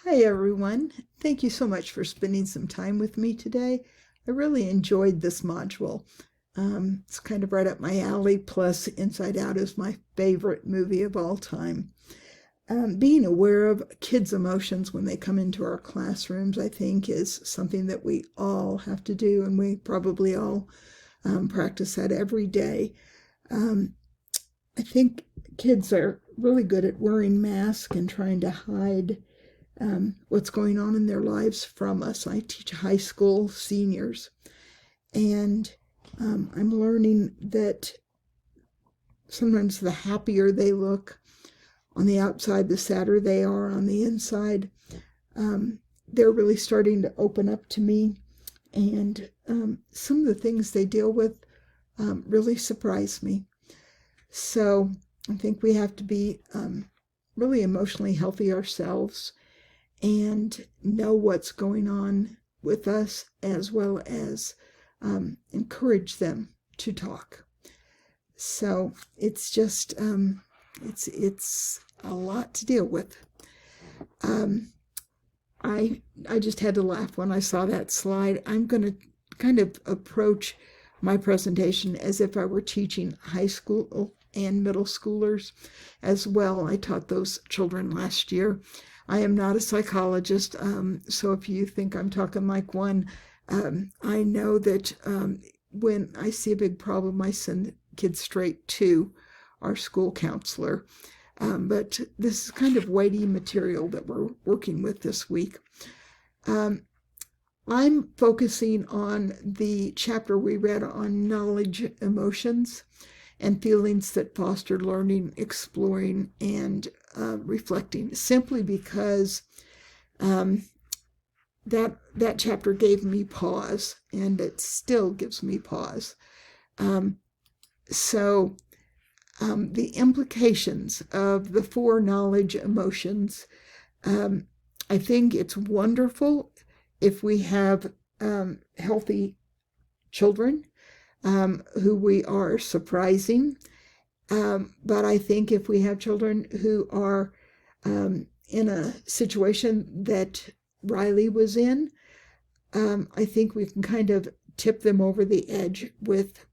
Hi, everyone. Thank you so much for spending some time with me today. I really enjoyed this module. It's kind of right up my alley, plus Inside Out is my favorite movie of all time. Being aware of kids' emotions when they come into our classrooms, I think, is something that we all have to do, and we probably all practice that every day. Um, I think kids are really good at wearing masks and trying to hide what's going on in their lives from us. I teach high school seniors, and I'm learning that sometimes the happier they look on the outside, the sadder they are on the inside. They're really starting to open up to me, and some of the things they deal with really surprise me. So I think we have to be really emotionally healthy ourselves and know what's going on with us, as well as encourage them to talk. So it's just it's a lot to deal with. Um, I just had to laugh when I saw that slide. I'm going to kind of approach my presentation as if I were teaching high school and middle schoolers as well. I taught those children last year. I am not a psychologist, so if you think I'm talking like one, I know that when I see a big problem, I send kids straight to our school counselor. But this is kind of weighty material that we're working with this week. I'm focusing on the chapter we read on knowledge, emotions, and feelings that foster learning, exploring, and reflecting, simply because that chapter gave me pause, and it still gives me pause. So the implications of the four knowledge emotions, I think it's wonderful if we have healthy children who we are surprising. But I think if we have children who are in a situation that Riley was in, I think we can kind of tip them over the edge with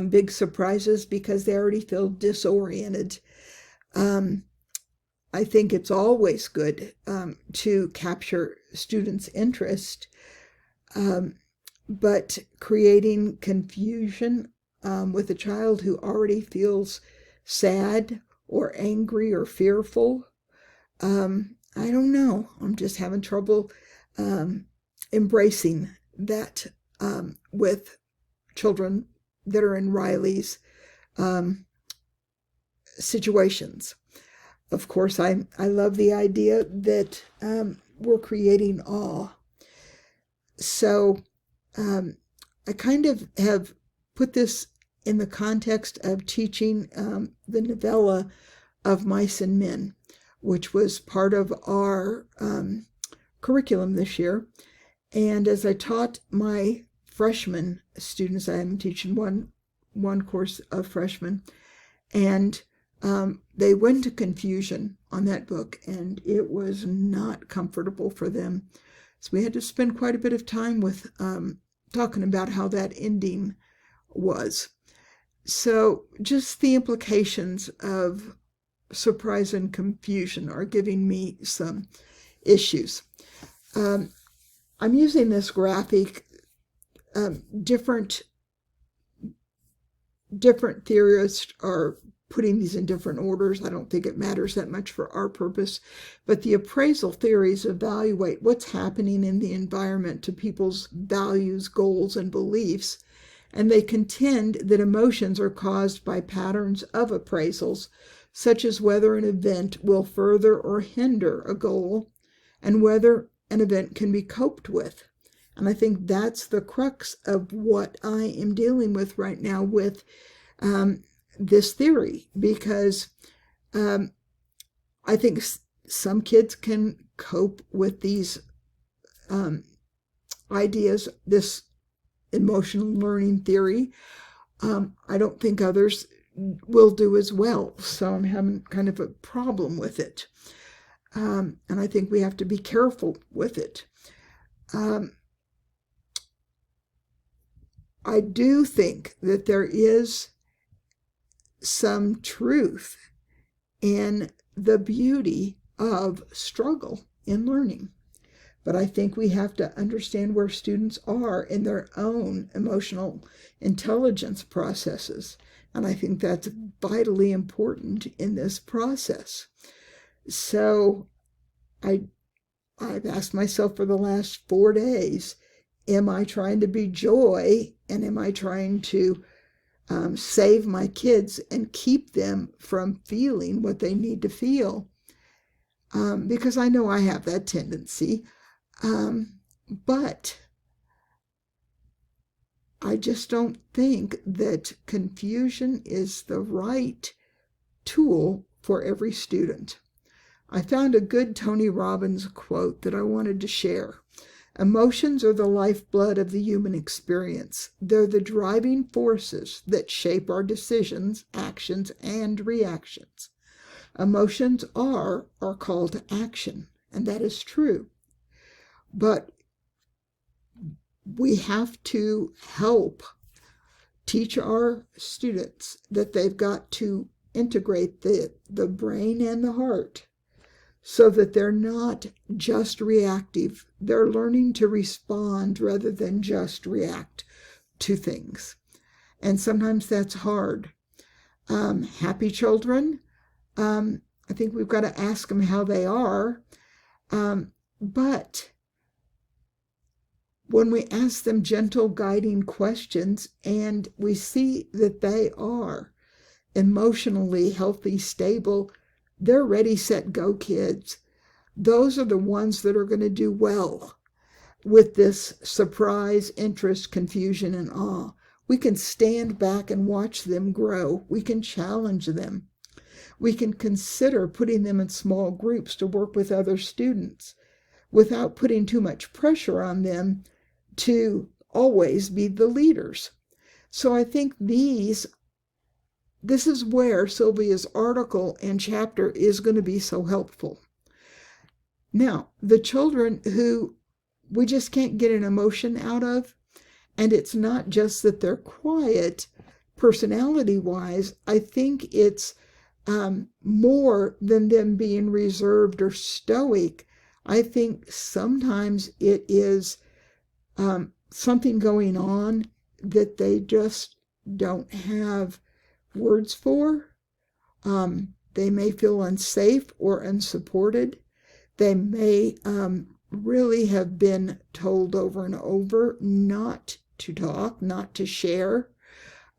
big surprises because they already feel disoriented. I think it's always good to capture students' interest, but creating confusion with a child who already feels sad or angry or fearful, I don't know. I'm just having trouble embracing that with children that are in Riley's situations. Of course, I love the idea that we're creating awe. So I kind of have put this in the context of teaching the novella of Mice and Men, which was part of our curriculum this year. And as I taught my freshman students, I am teaching one course of freshmen, and they went into confusion on that book, and it was not comfortable for them. So we had to spend quite a bit of time with talking about how that ending was. So just the implications of surprise and confusion are giving me some issues. I'm using this graphic. Different theorists are putting these in different orders. I don't think it matters that much for our purpose, but the appraisal theories evaluate what's happening in the environment to people's values, goals, and beliefs, and they contend that emotions are caused by patterns of appraisals, such as whether an event will further or hinder a goal, and whether an event can be coped with. And I think that's the crux of what I am dealing with right now with this theory, because I think some kids can cope with these ideas, this emotional learning theory. I don't think others will do as well, so I'm having kind of a problem with it. And I think we have to be careful with it. I do think that there is some truth in the beauty of struggle in learning. But I think we have to understand where students are in their own emotional intelligence processes. And I think that's vitally important in this process. So I've asked myself for the last 4 days, am I trying to be joy, and am I trying to save my kids and keep them from feeling what they need to feel? Because I know I have that tendency. But I just don't think that confusion is the right tool for every student. I found a good Tony Robbins quote that I wanted to share. Emotions are the lifeblood of the human experience. They're the driving forces that shape our decisions, actions, and reactions. Emotions are our call to action, and that is true. But we have to help teach our students that they've got to integrate the brain and the heart so that they're not just reactive. They're learning to respond rather than just react to things. And sometimes that's hard. Happy children, I think we've got to ask them how they are. But when we ask them gentle, guiding questions and we see that they are emotionally healthy, stable, they're ready, set, go kids. Those are the ones that are going to do well with this surprise, interest, confusion, and awe. We can stand back and watch them grow. We can challenge them. We can consider putting them in small groups to work with other students without putting too much pressure on them to always be the leaders. So I think this is where Sylvia's article and chapter is going to be so helpful. Now, the children who we just can't get an emotion out of, and it's not just that they're quiet personality-wise, I think it's more than them being reserved or stoic. I think sometimes it is something going on that they just don't have words for. They may feel unsafe or unsupported. They may really have been told over and over not to talk, not to share.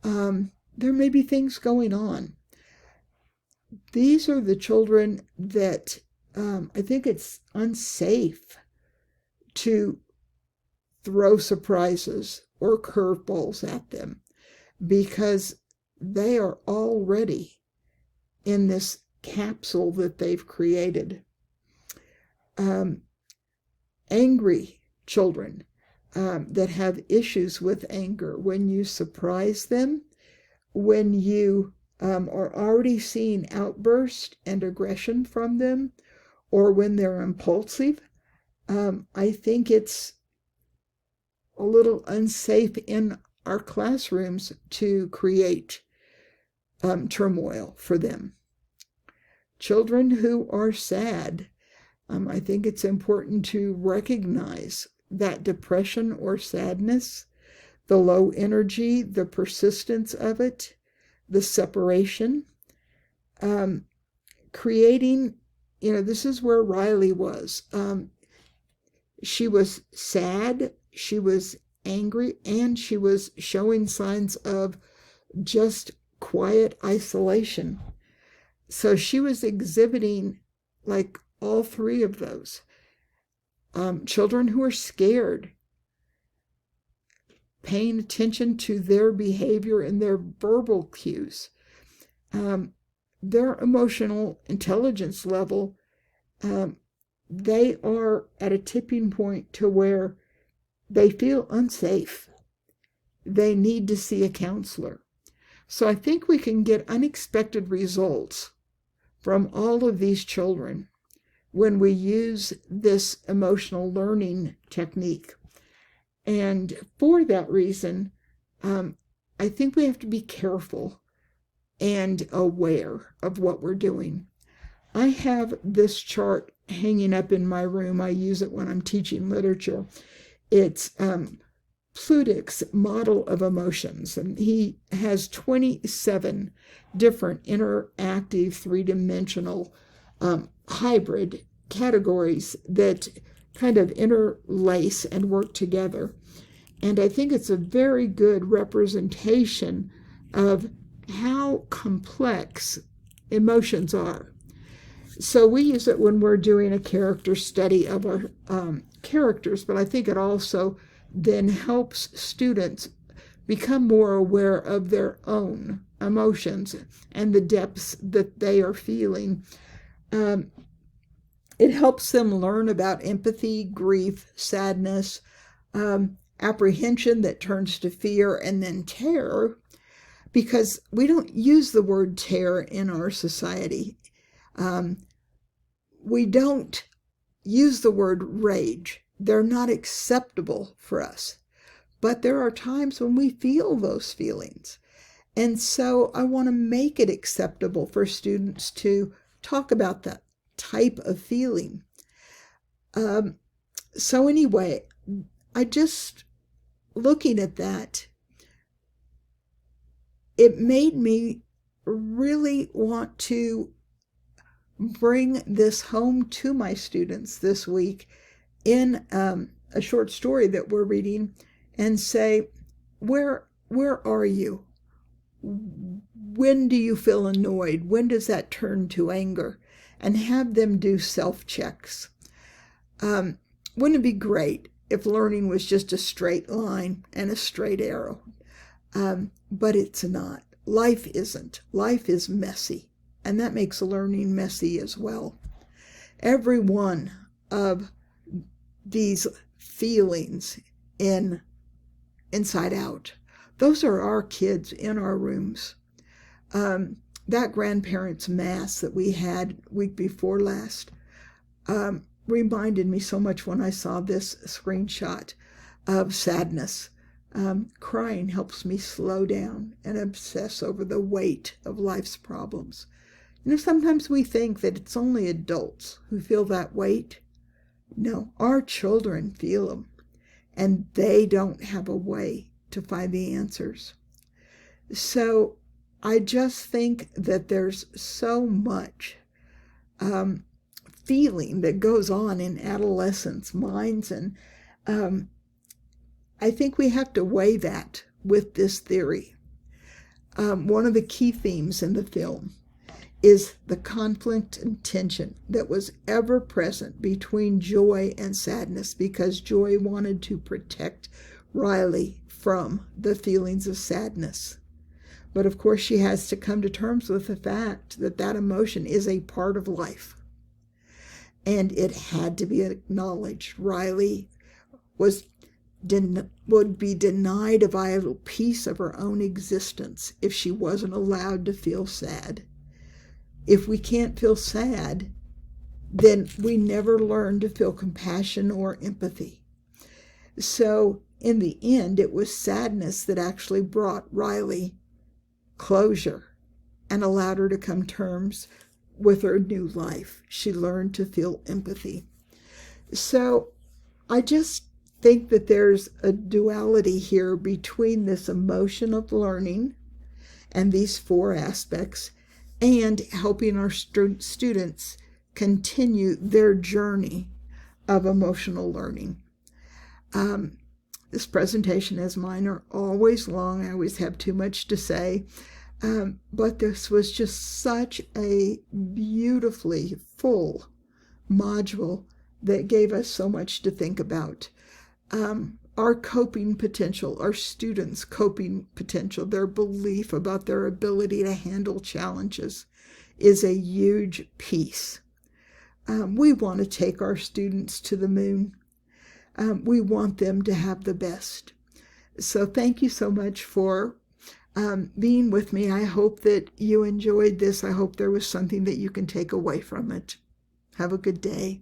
There may be things going on. These are the children that I think it's unsafe to throw surprises or curveballs at them because they are already in this capsule that they've created. Angry children that have issues with anger, when you surprise them, when you are already seeing outburst and aggression from them, or when they're impulsive, I think it's a little unsafe in our classrooms to create turmoil for them. Children who are sad, I think it's important to recognize that depression or sadness, the low energy, the persistence of it, the separation, creating, this is where Riley was. She was sad, she was angry, and she was showing signs of just quiet isolation. So she was exhibiting like all three of those. Children who are scared, paying attention to their behavior and their verbal cues. Their emotional intelligence level, they are at a tipping point to where they feel unsafe. They need to see a counselor. So I think we can get unexpected results from all of these children when we use this emotional learning technique. And for that reason, I think we have to be careful and aware of what we're doing. I have this chart hanging up in my room. I use it when I'm teaching literature. It's Plutik's model of emotions, and he has 27 different interactive three-dimensional hybrid categories that kind of interlace and work together. And I think it's a very good representation of how complex emotions are. So we use it when we're doing a character study of our characters, but I think it also then helps students become more aware of their own emotions and the depths that they are feeling. It helps them learn about empathy, grief, sadness, apprehension that turns to fear, and then terror, because we don't use the word terror in our society. We don't use the word rage. They're not acceptable for us. But there are times when we feel those feelings. And so I want to make it acceptable for students to talk about that type of feeling. So anyway, I just, looking at that, it made me really want to bring this home to my students this week in a short story that we're reading, and say, where are you? When do you feel annoyed? When does that turn to anger? And have them do self-checks. Wouldn't it be great if learning was just a straight line and a straight arrow? But it's not. Life isn't. Life is messy, and that makes learning messy as well. Every one of these feelings inside out, those are our kids in our rooms. That grandparents' mass that we had week before last reminded me so much when I saw this screenshot of sadness. Crying helps me slow down and obsess over the weight of life's problems. Sometimes we think that it's only adults who feel that weight. No, our children feel them, and they don't have a way to find the answers. So I just think that there's so much feeling that goes on in adolescents' minds, and I think we have to weigh that with this theory. One of the key themes in the film is the conflict and tension that was ever present between Joy and sadness, because Joy wanted to protect Riley from the feelings of sadness. But of course, she has to come to terms with the fact that that emotion is a part of life. And it had to be acknowledged. Riley would be denied a vital piece of her own existence if she wasn't allowed to feel sad. If we can't feel sad, then we never learn to feel compassion or empathy. So in the end, it was sadness that actually brought Riley closure and allowed her to come to terms with her new life. She learned to feel empathy. So I just think that there's a duality here between this emotion of learning and these four aspects, and helping our students continue their journey of emotional learning. This presentation, as mine are always long, I always have too much to say, but this was just such a beautifully full module that gave us so much to think about. Our coping potential, our students' coping potential, their belief about their ability to handle challenges is a huge piece. We want to take our students to the moon. We want them to have the best. So thank you so much for being with me. I hope that you enjoyed this. I hope there was something that you can take away from it. Have a good day.